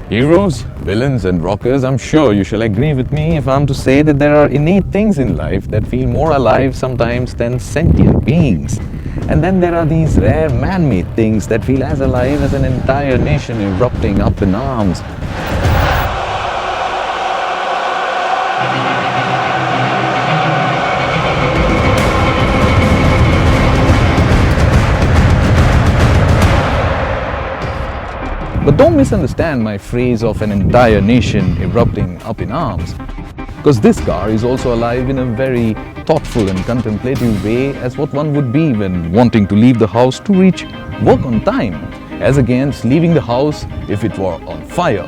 Heroes, villains and rockers, I'm sure you shall agree with me if I'm to say that there are innate things in life that feel more alive sometimes than sentient beings. And then there are these rare man-made things that feel as alive as an entire nation erupting up in arms. But don't misunderstand my phrase of an entire nation erupting up in arms, because this car is also alive in a very thoughtful and contemplative way as what one would be when wanting to leave the house to reach work on time, as against leaving the house if it were on fire.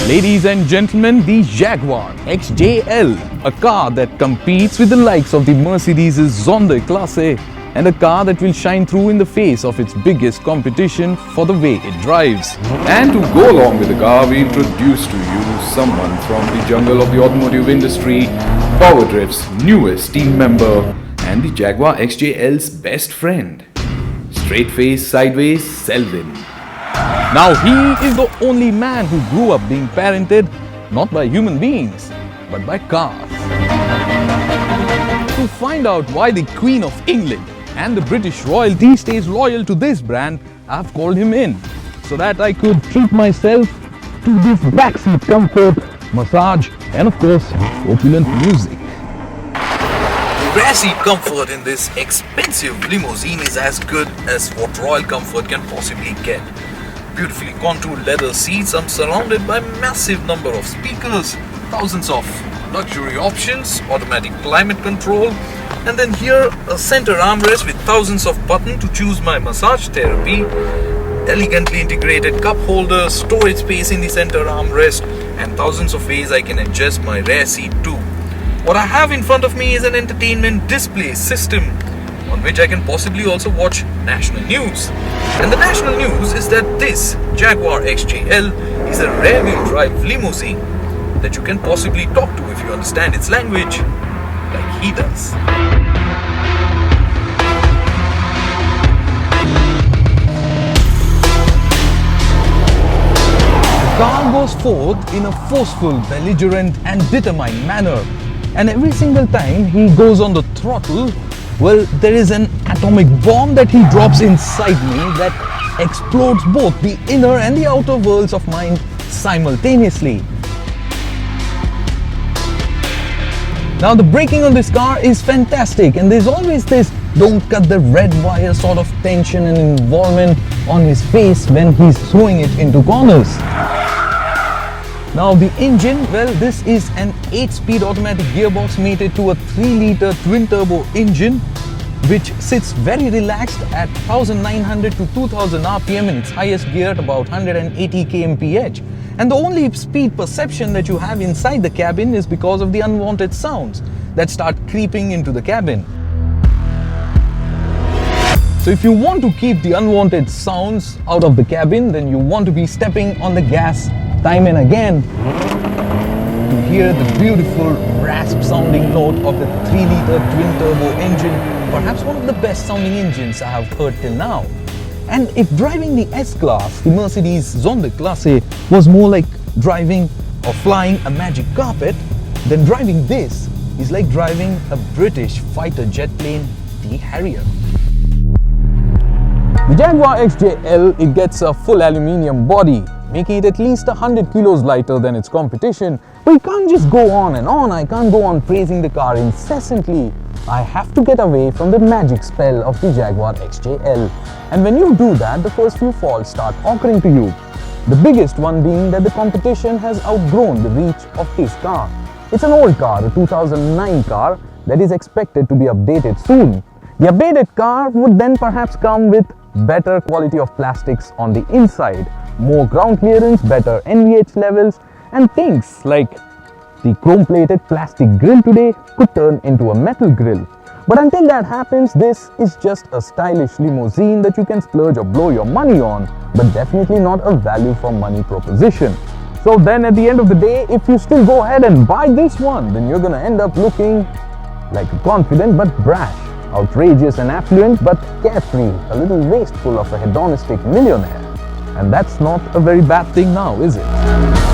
Ladies and gentlemen, the Jaguar XJL, a car that competes with the likes of the Mercedes' Sonderklasse, and a car that will shine through in the face of its biggest competition for the way it drives. And to go along with the car, we introduce to you someone from the jungle of the automotive industry, PowerDrift's newest team member, and the Jaguar XJL's best friend, straight face, sideways, Selvin. Now he is the only man who grew up being parented not by human beings, but by cars. To find out why the Queen of England and the British royalty stays loyal to this brand, I've called him in so that I could treat myself to this backseat comfort, massage and of course opulent music. The rear seat comfort in this expensive limousine is as good as what royal comfort can possibly get. Beautifully contoured leather seats, I'm surrounded by massive number of speakers, thousands of luxury options, automatic climate control, and then here a center armrest with thousands of buttons to choose my massage therapy, elegantly integrated cup holder, storage space in the center armrest, and thousands of ways I can adjust my rear seat too. What I have in front of me is an entertainment display system on which I can possibly also watch national news. And the national news is that this Jaguar XJL is a rear-wheel drive limousine that you can possibly talk to if you understand its language, like he does. The car goes forth in a forceful, belligerent and determined manner, and every single time he goes on the throttle, well, there is an atomic bomb that he drops inside me that explodes both the inner and the outer worlds of mine simultaneously. Now the braking on this car is fantastic, and there's always this don't cut the red wire sort of tension and involvement on his face when he's throwing it into corners. Now the engine, well, this is an 8-speed automatic gearbox mated to a 3-liter twin-turbo engine which sits very relaxed at 1900 to 2000 RPM in its highest gear at about 180 kmph. And the only speed perception that you have inside the cabin is because of the unwanted sounds that start creeping into the cabin. So if you want to keep the unwanted sounds out of the cabin, then you want to be stepping on the gas time and again to hear the beautiful rasp sounding note of the 3-liter twin-turbo engine, perhaps one of the best sounding engines I have heard till now. And if driving the S-Class, the Mercedes Sonderklasse, was more like driving or flying a magic carpet, then driving this is like driving a British fighter jet plane, the Harrier. The Jaguar XJL, it gets a full aluminium body, making it at least 100 kilos lighter than its competition. But you can't just go on and on. I can't go on praising the car incessantly. I have to get away from the magic spell of the Jaguar XJL. And when you do that, the first few faults start occurring to you. The biggest one being that the competition has outgrown the reach of this car. It's an old car, a 2009 car that is expected to be updated soon. The updated car would then perhaps come with better quality of plastics on the inside, more ground clearance, better NVH levels, and things like the chrome-plated plastic grille today could turn into a metal grille. But until that happens, this is just a stylish limousine that you can splurge or blow your money on, but definitely not a value for money proposition. So then at the end of the day, if you still go ahead and buy this one, then you're gonna end up looking like a confident but brash, outrageous and affluent but carefree, a little wasteful of a hedonistic millionaire. And that's not a very bad thing now, is it?